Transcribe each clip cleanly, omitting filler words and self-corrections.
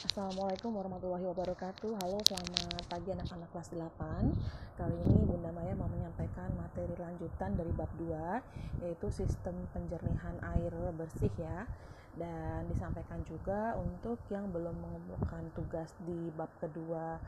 Assalamualaikum warahmatullahi wabarakatuh. Halo, selamat pagi anak-anak kelas 8. Kali ini Bunda Maya mau menyampaikan materi lanjutan dari bab 2, yaitu sistem penjernihan air bersih ya. Dan disampaikan juga untuk yang belum mengumpulkan tugas di bab kedua,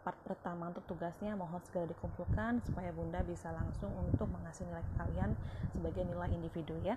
part pertama untuk tugasnya mohon segera dikumpulkan supaya Bunda bisa langsung untuk mengasih nilai ke kalian sebagai nilai individu ya.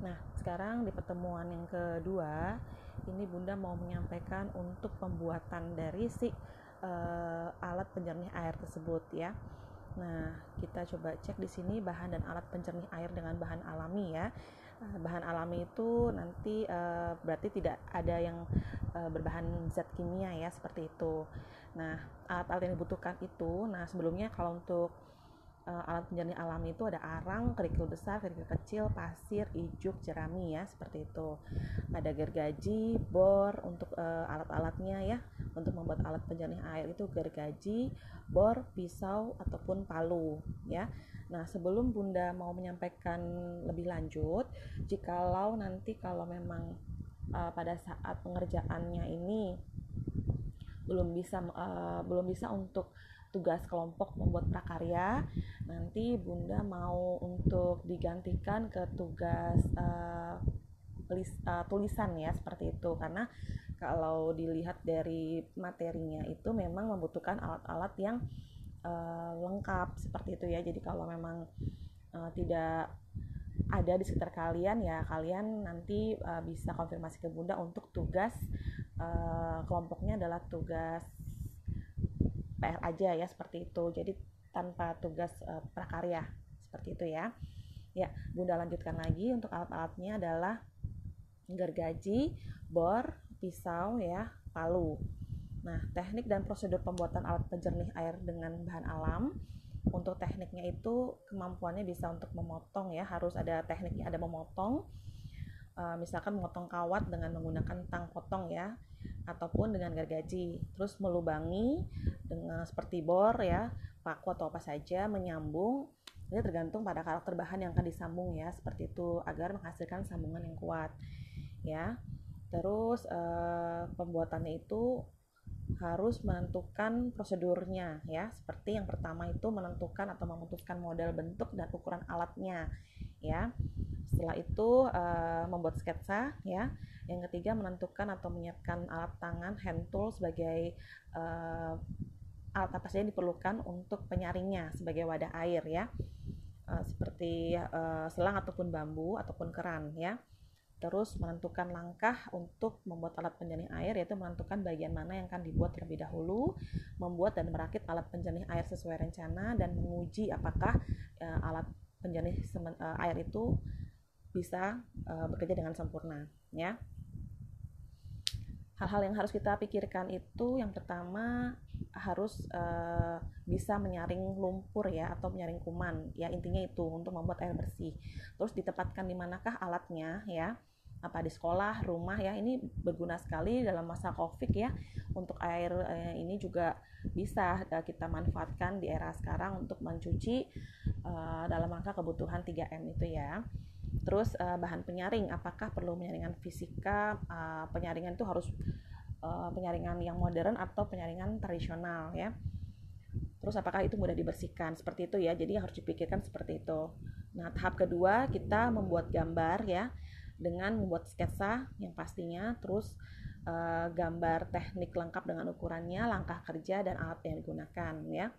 Nah, sekarang di pertemuan yang kedua ini Bunda mau menyampaikan untuk pembuatan dari si alat penjernih air tersebut ya. Nah, kita coba cek di sini bahan dan alat penjernih air dengan bahan alami ya. Bahan alami itu nanti berarti tidak ada yang berbahan zat kimia ya, seperti itu. Nah, alat-alat yang dibutuhkan itu, nah sebelumnya kalau untuk alat penjernih alami itu ada arang, kerikil besar, kerikil kecil, pasir, ijuk, jerami ya, seperti itu. Ada gergaji, bor untuk alat-alatnya ya. Untuk membuat alat penjernih air itu gergaji, bor, pisau ataupun palu ya. Nah, sebelum Bunda mau menyampaikan lebih lanjut, jikalau nanti kalau memang pada saat pengerjaannya ini belum bisa untuk tugas kelompok membuat prakarya, nanti Bunda mau untuk digantikan ke tugas tulisan ya, seperti itu. Karena kalau dilihat dari materinya itu memang membutuhkan alat-alat yang lengkap seperti itu ya. Jadi kalau memang tidak ada di sekitar kalian ya, kalian nanti bisa konfirmasi ke Bunda untuk tugas kelompoknya adalah tugas PR aja ya, seperti itu. Jadi tanpa tugas prakarya seperti itu ya. Ya, Bunda lanjutkan lagi. Untuk alat-alatnya adalah gergaji, bor, pisau ya, palu. Nah, teknik dan prosedur pembuatan alat penjernih air dengan bahan alam. Untuk tekniknya itu kemampuannya bisa untuk memotong ya, harus ada tekniknya, ada memotong. Misalkan memotong kawat dengan menggunakan tang potong ya, ataupun dengan gergaji. Terus melubangi dengan seperti bor ya, paku atau apa saja, menyambung. Ini tergantung pada karakter bahan yang akan disambung ya, seperti itu, agar menghasilkan sambungan yang kuat ya. Terus pembuatannya itu harus menentukan prosedurnya ya. Seperti yang pertama itu menentukan atau memutuskan model, bentuk dan ukuran alatnya ya. Setelah itu membuat sketsa ya. Yang ketiga menentukan atau menyiapkan alat tangan, hand tool sebagai alat apa saja yang diperlukan untuk penyaringnya sebagai wadah air ya. Seperti selang ataupun bambu ataupun keran ya. Terus menentukan langkah untuk membuat alat penjernih air, yaitu menentukan bagian mana yang akan dibuat terlebih dahulu, membuat dan merakit alat penjernih air sesuai rencana, dan menguji apakah alat penjernih air itu bisa bekerja dengan sempurna ya. Hal-hal yang harus kita pikirkan itu yang pertama harus bisa menyaring lumpur ya, atau menyaring kuman ya, intinya itu untuk membuat air bersih. Terus ditempatkan di manakah alatnya ya, apa di sekolah, rumah ya. Ini berguna sekali dalam masa Covid ya. Untuk air ini juga bisa kita manfaatkan di era sekarang untuk mencuci dalam rangka kebutuhan 3M itu ya. Terus bahan penyaring, apakah perlu penyaringan fisika, penyaringan itu harus penyaringan yang modern atau penyaringan tradisional ya. Terus apakah itu mudah dibersihkan, seperti itu ya. Jadi harus dipikirkan seperti itu. Nah, tahap kedua kita membuat gambar ya, dengan membuat sketsa yang pastinya. Terus gambar teknik lengkap dengan ukurannya, langkah kerja dan alat yang digunakan ya.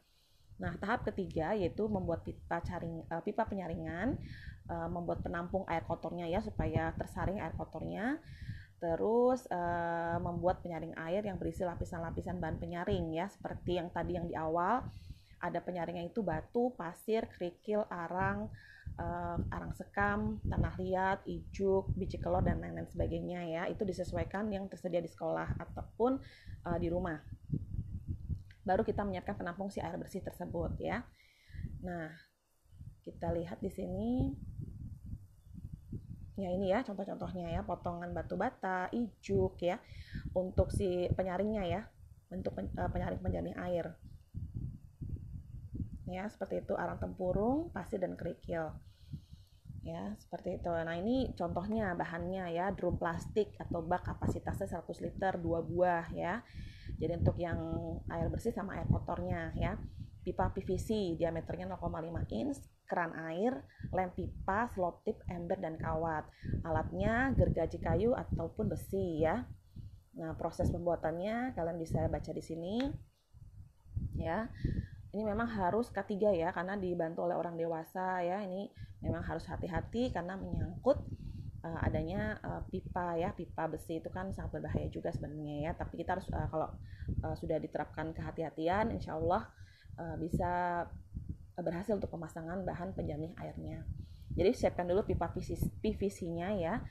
Nah, tahap ketiga yaitu membuat pipa penyaringan, membuat penampung air kotornya ya, supaya tersaring air kotornya. Terus membuat penyaring air yang berisi lapisan-lapisan bahan penyaring ya, seperti yang tadi yang di awal ada penyaringnya itu batu, pasir, kerikil, arang sekam, tanah liat, ijuk, biji kelor dan lain-lain sebagainya ya. Itu disesuaikan yang tersedia di sekolah ataupun di rumah. Baru kita menyiapkan penampung si air bersih tersebut ya. Nah, kita lihat di sini ya, ini ya contoh-contohnya ya, potongan batu bata, ijuk ya, untuk si penyaringnya ya, bentuk penyaring penjernih air ya, seperti itu, arang tempurung, pasir dan kerikil ya, seperti itu. Nah, ini contohnya bahannya ya, drum plastik atau bak kapasitasnya 100 liter 2 buah ya. Jadi untuk yang air bersih sama air kotornya ya. Pipa PVC diameternya 0,5 inch, keran air, lem pipa, slot tip, ember dan kawat. Alatnya gergaji kayu ataupun besi ya. Nah, proses pembuatannya kalian bisa baca di sini ya. Ini memang harus K3 ya, karena dibantu oleh orang dewasa ya. Ini memang harus hati-hati karena menyangkut adanya pipa ya. Pipa besi itu kan sangat berbahaya juga sebenarnya ya, tapi kita harus kalau sudah diterapkan kehati-hatian, insya Allah bisa berhasil untuk pemasangan bahan penjernih airnya. Jadi siapkan dulu pipa PVC-nya ya,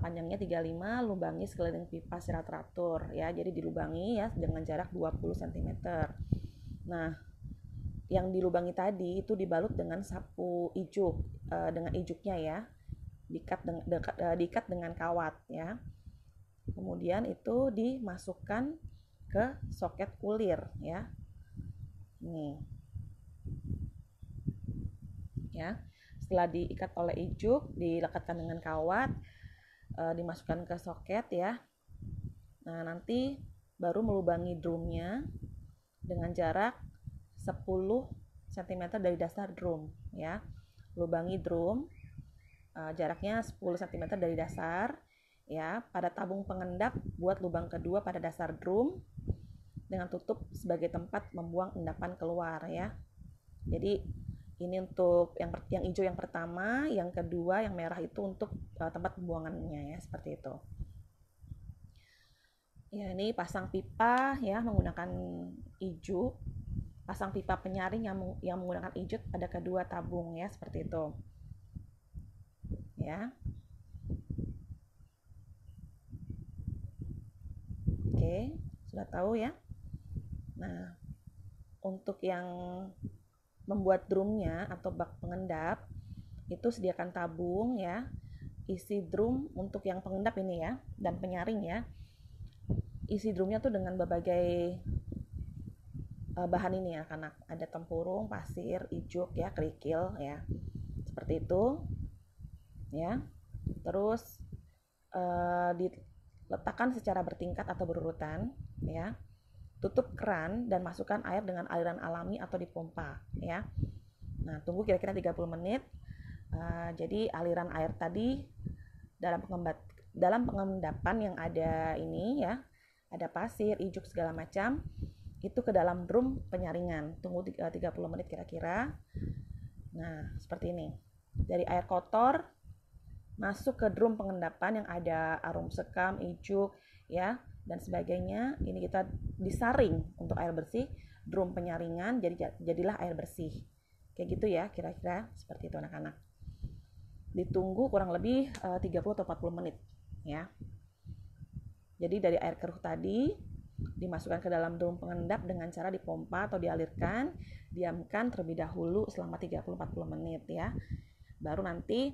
panjangnya 35, lubangi sekeliling pipa secara teratur ya. Jadi dilubangi ya dengan jarak 20 cm. Nah, yang dilubangi tadi itu dibalut dengan sapu ijuk, dengan ijuknya ya, diikat dengan kawat ya. Kemudian itu dimasukkan ke soket kulir ya. Nih. Ya. Setelah diikat oleh ijuk, dilekatkan dengan kawat, dimasukkan ke soket ya. Nah, nanti baru melubangi drumnya dengan jarak 10 cm dari dasar drum ya. Lubangi drum jaraknya 10 cm dari dasar ya. Pada tabung pengendap buat lubang kedua pada dasar drum dengan tutup sebagai tempat membuang endapan keluar ya. Jadi ini untuk yang hijau yang pertama, yang kedua yang merah itu untuk tempat pembuangannya ya, seperti itu. Ya, ini pasang pipa ya menggunakan ijuk. Pasang pipa penyaring yang menggunakan ijuk pada kedua tabung ya, seperti itu. Ya. Oke, sudah tahu ya. Nah, untuk yang membuat drumnya atau bak pengendap itu sediakan tabung ya. Isi drum untuk yang pengendap ini ya dan penyaring ya. Isi drumnya tuh dengan berbagai bahan ini ya, karena ada tempurung, pasir, ijuk ya, kerikil ya, seperti itu ya. Terus diletakkan secara bertingkat atau berurutan ya. Tutup keran dan masukkan air dengan aliran alami atau dipompa ya. Nah, tunggu kira-kira 30 menit. Jadi aliran air tadi dalam pengendapan yang ada ini ya, ada pasir, ijuk segala macam, itu ke dalam drum penyaringan. Tunggu 30 menit kira-kira. Nah, seperti ini. Dari air kotor masuk ke drum pengendapan yang ada arum sekam, ijuk ya, dan sebagainya. Ini kita disaring untuk air bersih, drum penyaringan, jadilah air bersih. Kayak gitu ya, kira-kira seperti itu anak-anak. Ditunggu kurang lebih 30 atau 40 menit ya. Jadi dari air keruh tadi dimasukkan ke dalam drum pengendap dengan cara dipompa atau dialirkan, diamkan terlebih dahulu selama 30-40 menit ya. Baru nanti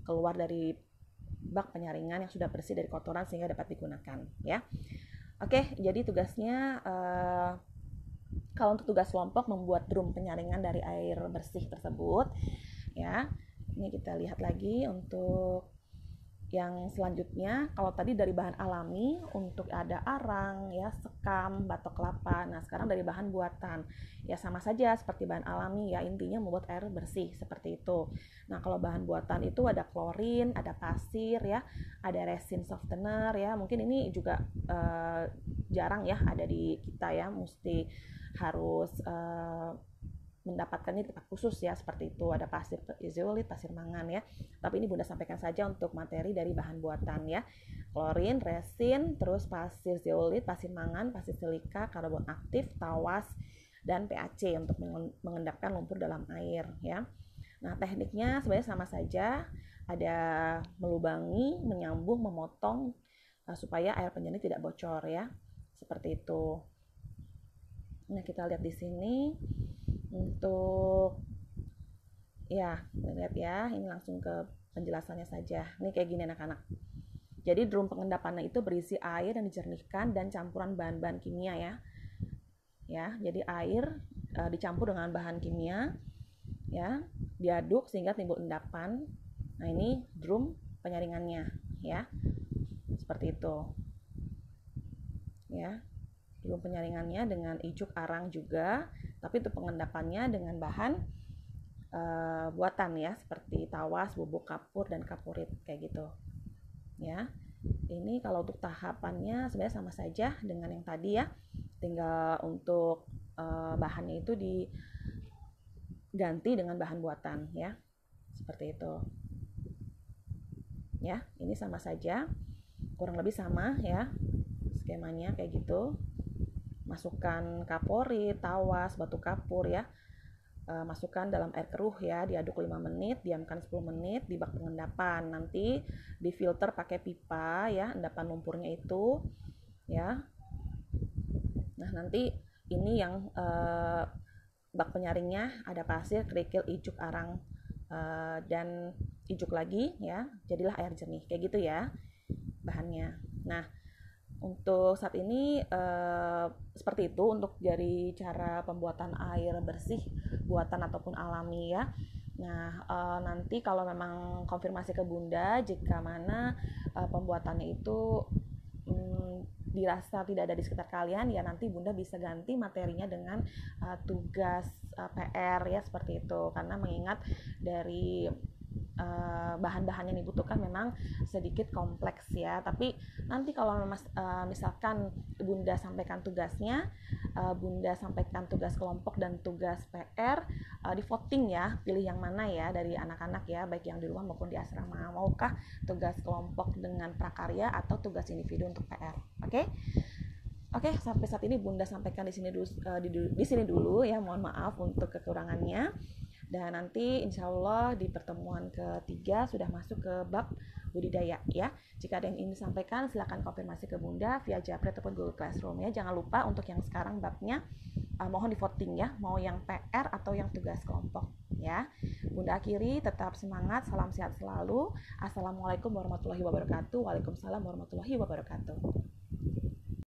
keluar dari bak penyaringan yang sudah bersih dari kotoran sehingga dapat digunakan ya. Oke, jadi tugasnya kalau untuk tugas kelompok membuat drum penyaringan dari air bersih tersebut ya. Ini kita lihat lagi untuk yang selanjutnya. Kalau tadi dari bahan alami untuk ada arang ya, sekam, batok kelapa. Nah, sekarang dari bahan buatan. Ya sama saja seperti bahan alami ya, intinya membuat air bersih seperti itu. Nah, kalau bahan buatan itu ada klorin, ada pasir ya, ada resin softener ya. Mungkin ini juga jarang ya ada di kita ya, mesti harus mendapatkannya di tempat khusus ya, seperti itu. Ada pasir zeolit, pasir mangan ya. Tapi ini Bunda sampaikan saja untuk materi dari bahan buatan ya. Klorin, resin, terus pasir zeolit, pasir mangan, pasir silika, karbon aktif, tawas, dan PAC untuk mengendapkan lumpur dalam air ya. Nah, tekniknya sebenarnya sama saja. Ada melubangi, menyambung, memotong supaya air penjernih tidak bocor ya. Seperti itu. Nah, kita lihat di sini. Untuk ya, lihat ya, ini langsung ke penjelasannya saja. Ini kayak gini anak-anak. Jadi drum pengendapannya itu berisi air yang dijernihkan dan campuran bahan-bahan kimia ya. Ya, jadi air dicampur dengan bahan kimia ya, diaduk sehingga timbul endapan. Nah, ini drum penyaringannya ya, seperti itu ya. Drum penyaringannya dengan ijuk arang juga, tapi untuk pengendapannya dengan bahan buatan ya, seperti tawas, bubuk kapur dan kapurit kayak gitu ya. Ini kalau untuk tahapannya sebenarnya sama saja dengan yang tadi ya, tinggal untuk bahannya itu diganti dengan bahan buatan ya, seperti itu ya. Ini sama saja, kurang lebih sama ya skemanya kayak gitu. Masukkan kaporit, tawas, batu kapur ya, masukkan dalam air keruh ya, diaduk 5 menit, diamkan 10 menit di bak pengendapan. Nanti difilter pakai pipa ya, endapan lumpurnya itu ya. Nah, nanti ini yang bak penyaringnya ada pasir, kerikil, ijuk arang dan ijuk lagi ya, jadilah air jernih kayak gitu ya bahannya. Nah, untuk saat ini seperti itu untuk dari cara pembuatan air bersih buatan ataupun alami ya. Nah, nanti kalau memang konfirmasi ke Bunda jika mana pembuatannya itu dirasa tidak ada di sekitar kalian, ya nanti Bunda bisa ganti materinya dengan tugas PR ya, seperti itu. Karena mengingat dari bahan-bahan yang dibutuhkan memang sedikit kompleks ya. Tapi nanti kalau misalkan Bunda sampaikan tugasnya, Bunda sampaikan tugas kelompok dan tugas PR, di voting ya, pilih yang mana ya dari anak-anak ya, baik yang di rumah maupun di asrama. Maukah tugas kelompok dengan prakarya atau tugas individu untuk PR? Oke, sampai saat ini Bunda sampaikan di sini dulu ya. Mohon maaf untuk kekurangannya. Dan nanti insya Allah di pertemuan ketiga sudah masuk ke bab budidaya ya. Jika ada yang ingin disampaikan silakan konfirmasi ke Bunda via Japri ataupun Google Classroom ya. Jangan lupa untuk yang sekarang babnya mohon di voting ya, mau yang PR atau yang tugas kelompok ya. Bunda akhiri, tetap semangat, salam sehat selalu. Assalamualaikum warahmatullahi wabarakatuh. Waalaikumsalam warahmatullahi wabarakatuh.